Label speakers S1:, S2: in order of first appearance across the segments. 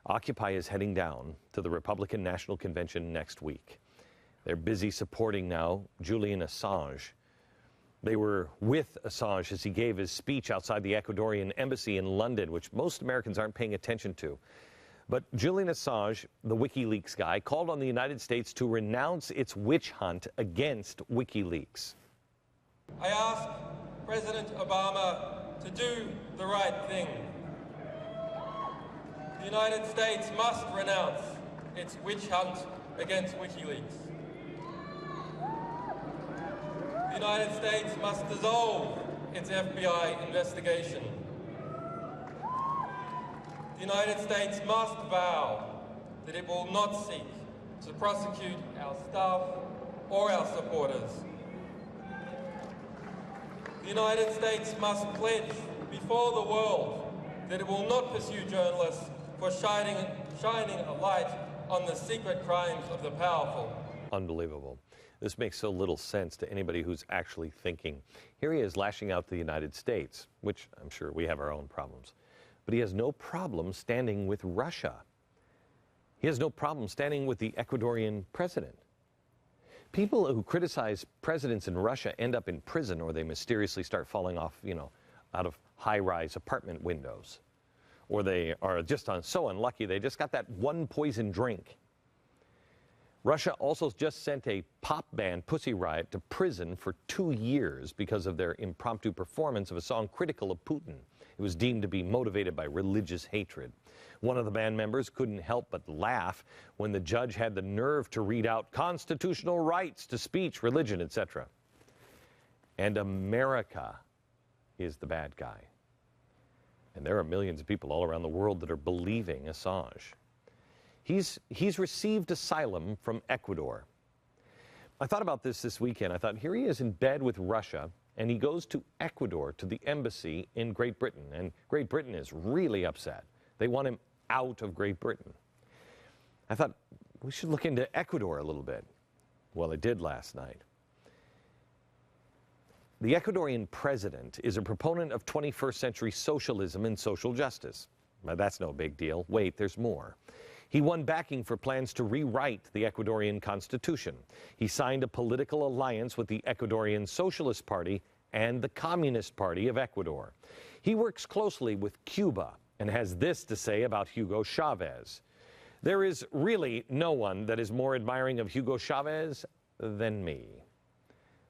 S1: Occupy is heading down to the Republican National Convention next week. They're busy supporting now Julian Assange. They were with Assange as he gave his speech outside the Ecuadorian embassy in London, which most Americans aren't paying attention to. But Julian Assange, the WikiLeaks guy, called on the United States to renounce its witch hunt against WikiLeaks.
S2: I ask President Obama to do the right thing. The United States must renounce its witch hunt against WikiLeaks. The United States must dissolve its FBI investigation. The United States must vow that it will not seek to prosecute our staff or our supporters. The United States must pledge before the world that it will not pursue journalists for shining a light on the secret crimes of the powerful.
S1: Unbelievable. This makes so little sense to anybody who's actually thinking. Here he is lashing out to the United States, which I'm sure we have our own problems. But he has no problem standing with Russia. He has no problem standing with the Ecuadorian president. People who criticize presidents in Russia end up in prison, or they mysteriously start falling off, out of high-rise apartment windows. Or they are just so unlucky they just got that one poison drink. Russia also just sent a pop band, Pussy Riot, to prison for 2 years because of their impromptu performance of a song critical of Putin. It was deemed to be motivated by religious hatred. One of the band members couldn't help but laugh when the judge had the nerve to read out constitutional rights to speech, religion, etc. And America is the bad guy. And there are millions of people all around the world that are believing Assange. He's received asylum from Ecuador. I thought about this weekend. I thought, here he is in bed with Russia, and he goes to Ecuador, to the embassy in Great Britain. And Great Britain is really upset. They want him out of Great Britain. I thought, we should look into Ecuador a little bit. Well, I did last night. The Ecuadorian president is a proponent of 21st century socialism and social justice. Now, that's no big deal. Wait, there's more. He won backing for plans to rewrite the Ecuadorian constitution. He signed a political alliance with the Ecuadorian Socialist Party and the Communist Party of Ecuador. He works closely with Cuba and has this to say about Hugo Chavez. There is really no one that is more admiring of Hugo Chavez than me.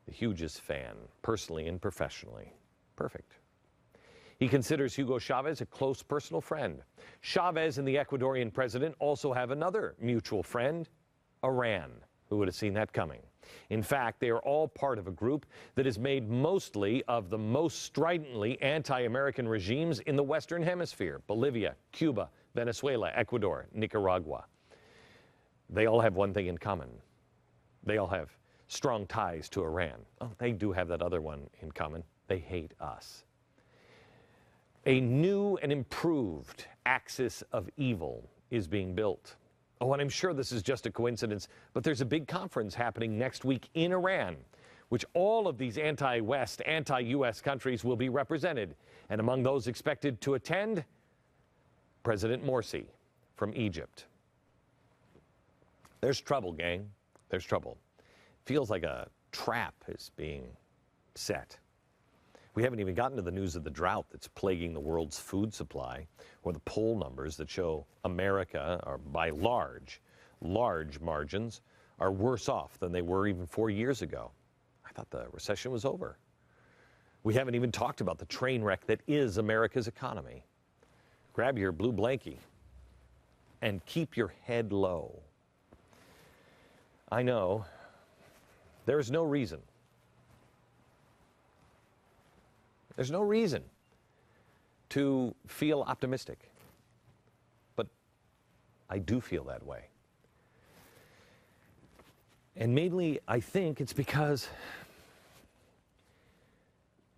S1: The hugest fan, personally and professionally. Perfect. He considers Hugo Chavez a close personal friend. Chavez and the Ecuadorian president also have another mutual friend, Iran. Who would have seen that coming? In fact, they are all part of a group that is made mostly of the most stridently anti-American regimes in the Western Hemisphere: Bolivia, Cuba, Venezuela, Ecuador, Nicaragua. They all have one thing in common. They all have strong ties to Iran. Oh, they do have that other one in common. They hate us. A new and improved axis of evil is being built. Oh, and I'm sure this is just a coincidence, but there's a big conference happening next week in Iran, which all of these anti-West, anti-U.S. countries will be represented. And among those expected to attend, President Morsi from Egypt. There's trouble, gang. There's trouble. Feels like a trap is being set. We haven't even gotten to the news of the drought that's plaguing the world's food supply, or the poll numbers that show America, are by large margins, are worse off than they were even 4 years ago. I thought the recession was over. We haven't even talked about the train wreck that is America's economy. Grab your blue blankie and keep your head low. I know there is no reason. There's no reason to feel optimistic, but I do feel that way. And mainly, I think it's because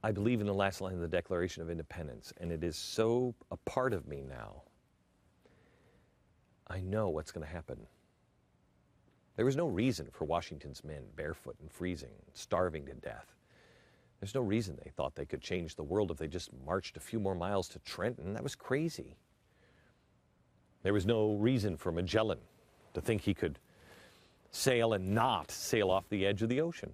S1: I believe in the last line of the Declaration of Independence, and it is so a part of me now. I know what's going to happen. There was no reason for Washington's men barefoot and freezing, starving to death. There's no reason they thought they could change the world if they just marched a few more miles to Trenton. That was crazy. There was no reason for Magellan to think he could sail and not sail off the edge of the ocean.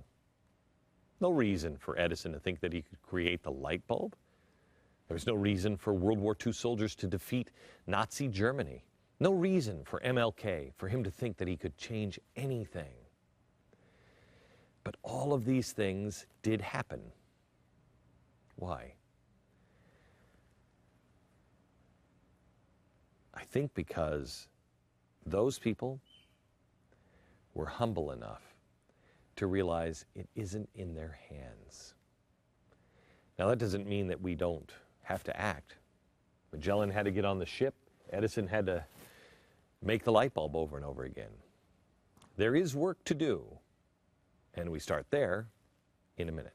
S1: No reason for Edison to think that he could create the light bulb. There was no reason for World War II soldiers to defeat Nazi Germany. No reason for MLK, for him to think that he could change anything. But all of these things did happen. Why? I think because those people were humble enough to realize it isn't in their hands. Now, that doesn't mean that we don't have to act. Magellan had to get on the ship. Edison had to make the light bulb over and over again. There is work to do, and we start there in a minute.